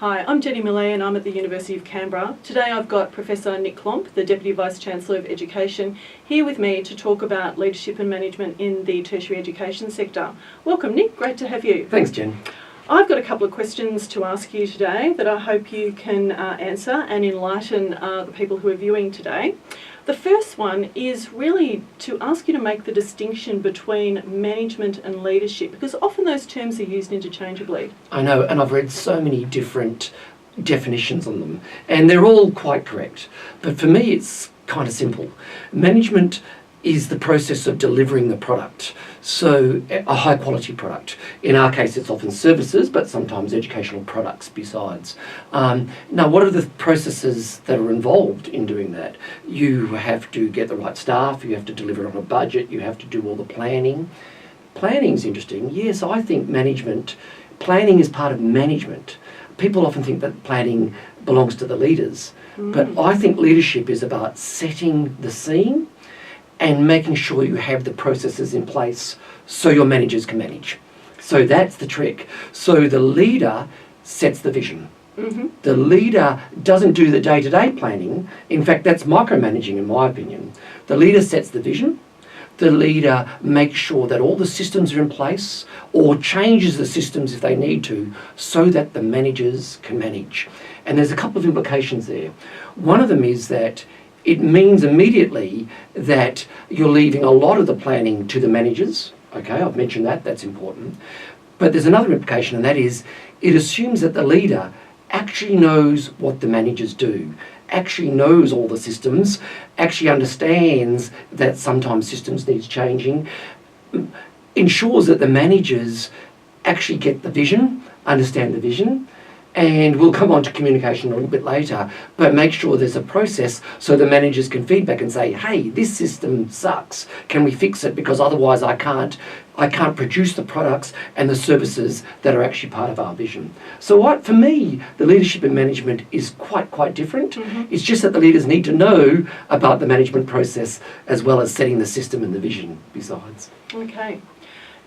Hi, I'm Jen Millea and I'm at the University of Canberra. Today I've got Professor Nick Klomp, the Deputy Vice-Chancellor of Education, here with me to talk about leadership and management in the tertiary education sector. Welcome, Nick. Great to have you. Thanks, Jen. I've got a couple of questions to ask you today that I hope you can answer and enlighten the people who are viewing today. The first one is really to ask you to make the distinction between management and leadership, because often those terms are used interchangeably. I know, and I've read so many different definitions on them, and they're all quite correct. But for me, it's kind of simple. Management is the process of delivering the product, so a high quality product. In our case, it's often services, but sometimes educational products besides. Now, what are the processes that are involved in doing that? You have to get the right staff, you have to deliver on a budget, you have to do all the planning. Planning's interesting. Yes, I think planning is part of management. People often think that planning belongs to the leaders, but I think leadership is about setting the scene and making sure you have the processes in place so your managers can manage. So that's the trick. So the leader sets the vision. The leader doesn't do the day-to-day planning. In fact, that's micromanaging in my opinion. The leader sets the vision. The leader makes sure that all the systems are in place or changes the systems if they need to so that the managers can manage. And there's a couple of implications there. One of them is that it means immediately that you're leaving a lot of the planning to the managers. Okay, I've mentioned that, that's important. But there's another implication, and that is it assumes that the leader actually knows what the managers do, actually knows all the systems, actually understands that sometimes systems needs changing, ensures that the managers actually get the vision, understand the vision, and we'll come on to communication a little bit later, but make sure there's a process so the managers can feedback and say, hey, this system sucks, can we fix it, because otherwise I can't produce the products and the services that are actually part of our vision. So for me, the leadership and management is quite different. It's just that the leaders need to know about the management process as well as setting the system and the vision besides. Okay.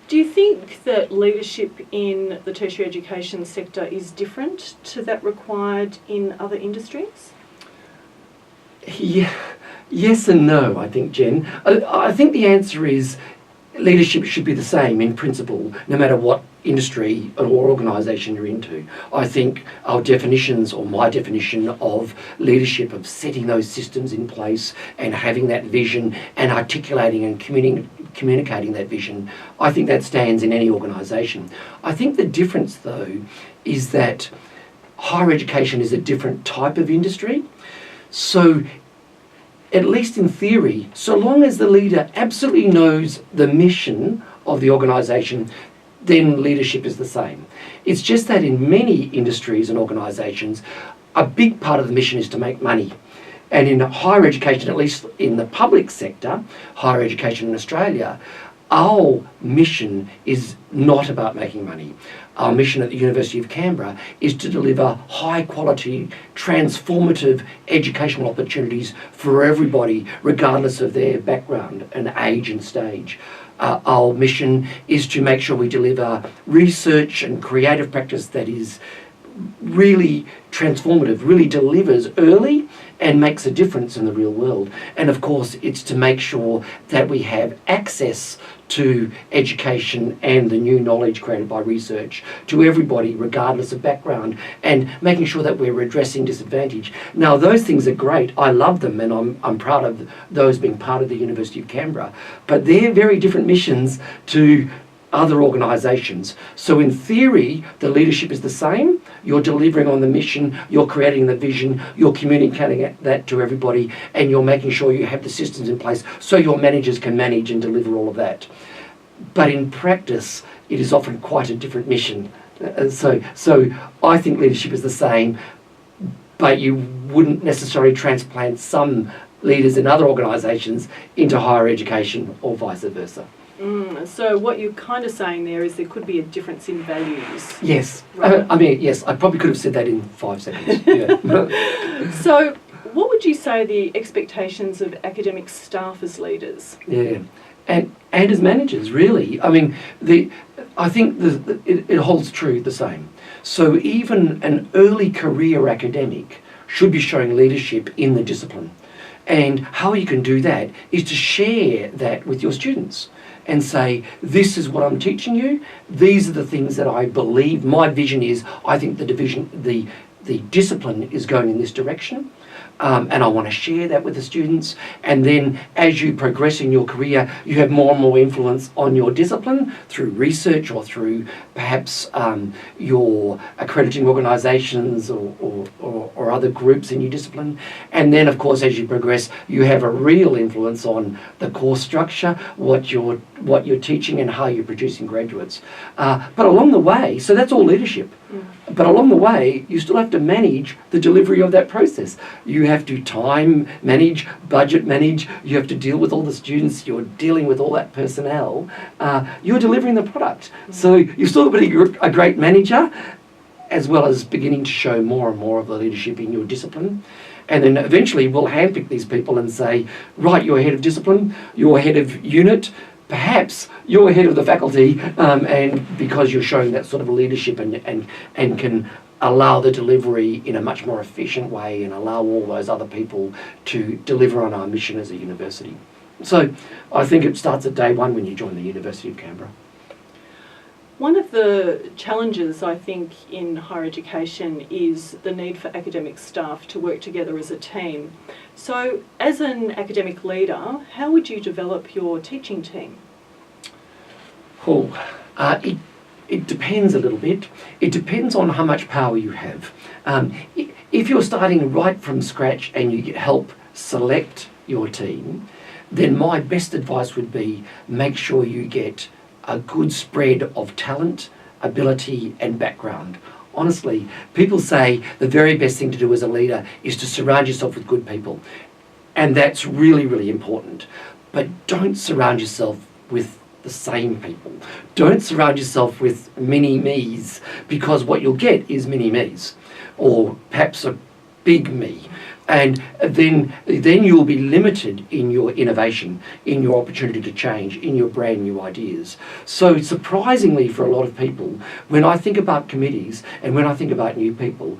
Do you think that leadership in the tertiary education sector is different to that required in other industries? Yeah, yes and no, I think, Jen. I think the answer is leadership should be the same in principle, no matter what industry or organisation you're into. I think our definitions, or my definition of leadership, of setting those systems in place and having that vision and articulating and communicating that vision, I think that stands in any organisation. I think the difference, though, is that higher education is a different type of industry. So at least in theory, so long as the leader absolutely knows the mission of the organisation, then leadership is the same. It's just that in many industries and organisations, a big part of the mission is to make money. And in higher education, at least in the public sector, higher education in Australia, our mission is not about making money. Our mission at the University of Canberra is to deliver high quality, transformative educational opportunities for everybody, regardless of their background and age and stage. Our mission is to make sure we deliver research and creative practice that is really transformative, really delivers early and makes a difference in the real world. And of course, it's to make sure that we have access to education and the new knowledge created by research to everybody, regardless of background, and making sure that we're addressing disadvantage. Now, those things are great. I love them, and I'm proud of those being part of the University of Canberra. But they're very different missions to other organisations. So in theory, the leadership is the same. You're delivering on the mission, you're creating the vision, you're communicating that to everybody, and you're making sure you have the systems in place so your managers can manage and deliver all of that. But in practice, it is often quite a different mission. So I think leadership is the same, but you wouldn't necessarily transplant some leaders in other organisations into higher education or vice versa. So what you're kind of saying there is there could be a difference in values. Yes. Right. Yes, I probably could have said that in 5 seconds. Yeah. So what would you say the expectations of academic staff as leaders? Yeah. And as managers, really. I mean, I think it holds true the same. So even an early career academic should be showing leadership in the discipline. And how you can do that is to share that with your students and say, this is what I'm teaching you. These are the things that I believe. My vision is, I think the discipline is going in this direction. And I want to share that with the students. And then as you progress in your career, you have more and more influence on your discipline through research or through perhaps your accrediting organisations or other groups in your discipline. And then, of course, as you progress, you have a real influence on the course structure, what you're teaching and how you're producing graduates. But along the way, so that's all leadership. But along the way, you still have to manage the delivery of that process. You have to time manage, budget manage, you have to deal with all the students, you're dealing with all that personnel, you're delivering the product. So you've still got to be a great manager, as well as beginning to show more and more of the leadership in your discipline. And then eventually we'll handpick these people and say, right, you're head of discipline, you're head of unit, perhaps you're head of the faculty, and because you're showing that sort of leadership and can allow the delivery in a much more efficient way and allow all those other people to deliver on our mission as a university. So I think it starts at day one when you join the University of Canberra. One of the challenges, I think, in higher education is the need for academic staff to work together as a team. So, as an academic leader, how would you develop your teaching team? It depends a little bit. It depends on how much power you have. If you're starting right from scratch and you help select your team, then my best advice would be make sure you get a good spread of talent, ability and background. Honestly, people say the very best thing to do as a leader is to surround yourself with good people. And that's really, really important. But don't surround yourself with the same people. Don't surround yourself with mini-me's, because what you'll get is mini-me's, or perhaps a big me. And then you'll be limited in your innovation, in your opportunity to change, in your brand new ideas. So surprisingly for a lot of people, when I think about committees and when I think about new people,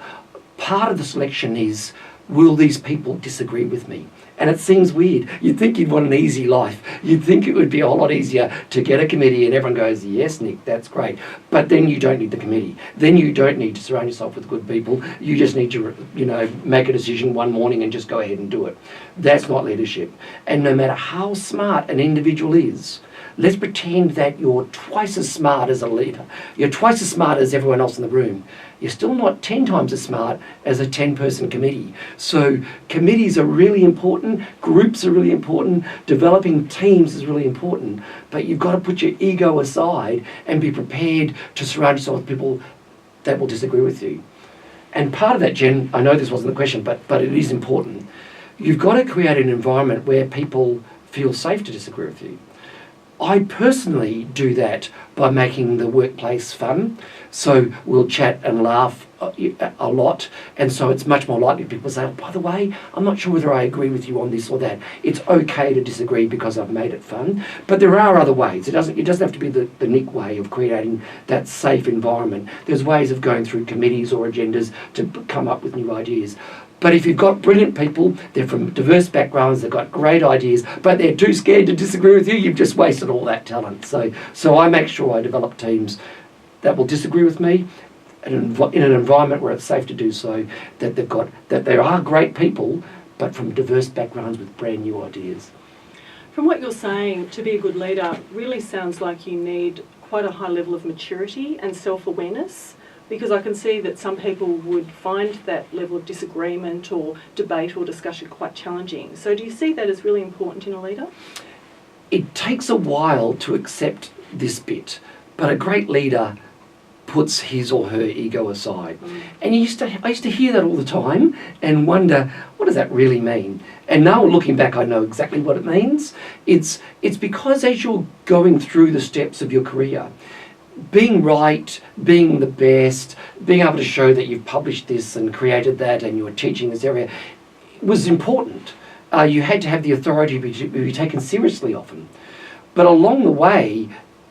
part of the selection is, will these people disagree with me? And it seems weird. You'd think you'd want an easy life. You'd think it would be a whole lot easier to get a committee and everyone goes, yes, Nick, that's great. But then you don't need the committee. Then you don't need to surround yourself with good people. You just need to, make a decision one morning and just go ahead and do it. That's not leadership. And no matter how smart an individual is, let's pretend that you're twice as smart as a leader. You're twice as smart as everyone else in the room. You're still not 10 times as smart as a 10-person committee. So committees are really important, groups are really important, developing teams is really important, but you've got to put your ego aside and be prepared to surround yourself with people that will disagree with you. And part of that, Jen, I know this wasn't the question, but it is important. You've got to create an environment where people feel safe to disagree with you. I personally do that by making the workplace fun. So we'll chat and laugh a lot, and so it's much more likely people say, oh, by the way, I'm not sure whether I agree with you on this or that. It's okay to disagree because I've made it fun. But there are other ways. It doesn't have to be the Nick way of creating that safe environment. There's ways of going through committees or agendas to come up with new ideas. But if you've got brilliant people, they're from diverse backgrounds, they've got great ideas, but they're too scared to disagree with you, you've just wasted all that talent. So I make sure I develop teams that will disagree with me in an environment where it's safe to do so, that there are great people, but from diverse backgrounds with brand new ideas. From what you're saying, to be a good leader really sounds like you need quite a high level of maturity and self-awareness. Because I can see that some people would find that level of disagreement or debate or discussion quite challenging. So do you see that as really important in a leader? It takes a while to accept this bit, but a great leader puts his or her ego aside. And I used to hear that all the time and wonder, what does that really mean? And now looking back, I know exactly what it means. It's because as you're going through the steps of your career, being right, being the best, being able to show that you've published this and created that and you're teaching this area was important. You had to have the authority to be taken seriously often. But along the way,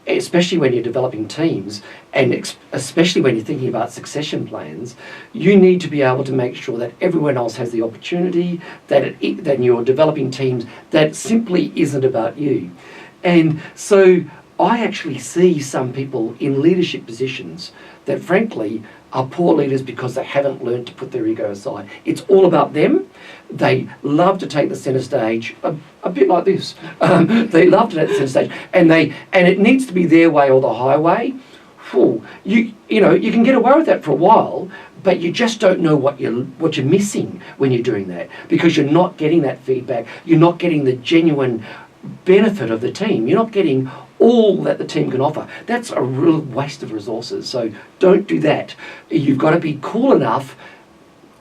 especially when you're developing teams, and especially when you're thinking about succession plans, you need to be able to make sure that everyone else has the opportunity, that you're developing teams, that simply isn't about you. And so I actually see some people in leadership positions that frankly are poor leaders because they haven't learned to put their ego aside. It's all about them. They love to take the centre stage, a bit like this. They love to take the centre stage, and it needs to be their way or the highway. You can get away with that for a while, but you just don't know what you're missing when you're doing that, because you're not getting that feedback. You're not getting the genuine benefit of the team. You're not getting all that the team can offer. That's a real waste of resources. So don't do that. You've got to be cool enough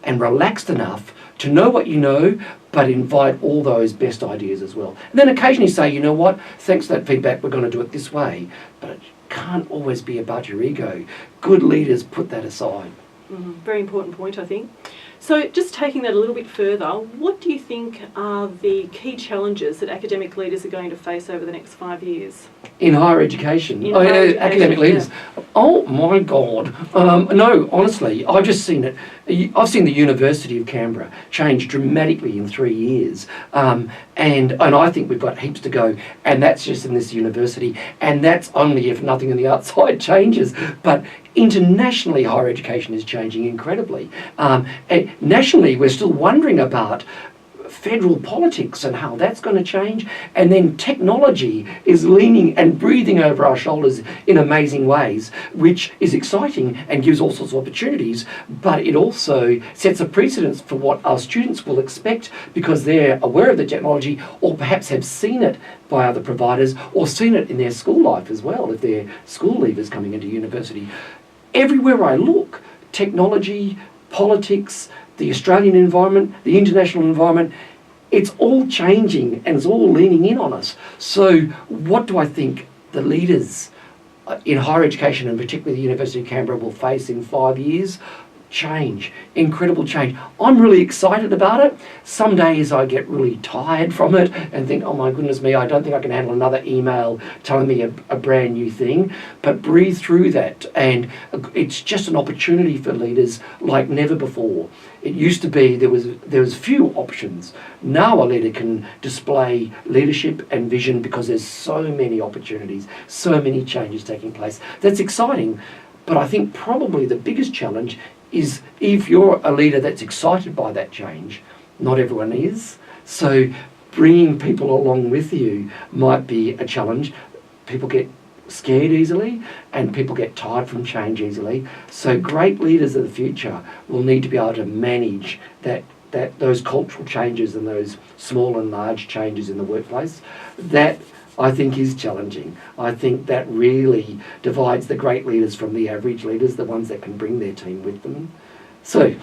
and relaxed enough to know what you know, but invite all those best ideas as well. And then occasionally say, you know what, thanks for that feedback, we're going to do it this way. But it can't always be about your ego. Good leaders put that aside. Very important point, I think. So just taking that a little bit further, what do you think are the key challenges that academic leaders are going to face over the next 5 years? In higher education? Academic leaders. Yeah. Oh my God. No, honestly, I've just seen it. I've seen the University of Canberra change dramatically in 3 years. And I think we've got heaps to go. And that's just in this university. And that's only if nothing on the outside changes. But internationally, higher education is changing incredibly. Nationally, we're still wondering about federal politics and how that's going to change. And then technology is leaning and breathing over our shoulders in amazing ways, which is exciting and gives all sorts of opportunities, but it also sets a precedence for what our students will expect because they're aware of the technology or perhaps have seen it by other providers or seen it in their school life as well, if they're school leavers coming into university. Everywhere I look, technology, politics, the Australian environment, the international environment, it's all changing and it's all leaning in on us. So what do I think the leaders in higher education and particularly the University of Canberra will face in 5 years? Change, incredible change. I'm really excited about it. Some days I get really tired from it and think, oh my goodness me, I don't think I can handle another email telling me a brand new thing. But breathe through that, and it's just an opportunity for leaders like never before. It used to be there was few options. Now a leader can display leadership and vision because there's so many opportunities, so many changes taking place. That's exciting. But I think probably the biggest challenge is if you're a leader that's excited by that change. Not everyone is. So bringing people along with you might be a challenge. People get scared easily and people get tired from change easily. So great leaders of the future will need to be able to manage those cultural changes and those small and large changes in the workplace. That I think is challenging. I think that really divides the great leaders from the average leaders, the ones that can bring their team with them. So,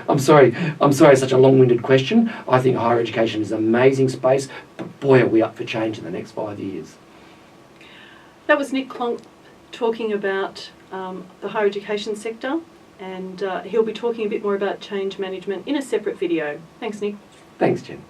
I'm sorry it's such a long-winded question. I think higher education is an amazing space, but boy, are we up for change in the next 5 years. That was Nick Klomp talking about the higher education sector, and he'll be talking a bit more about change management in a separate video. Thanks, Nick. Thanks, Jen.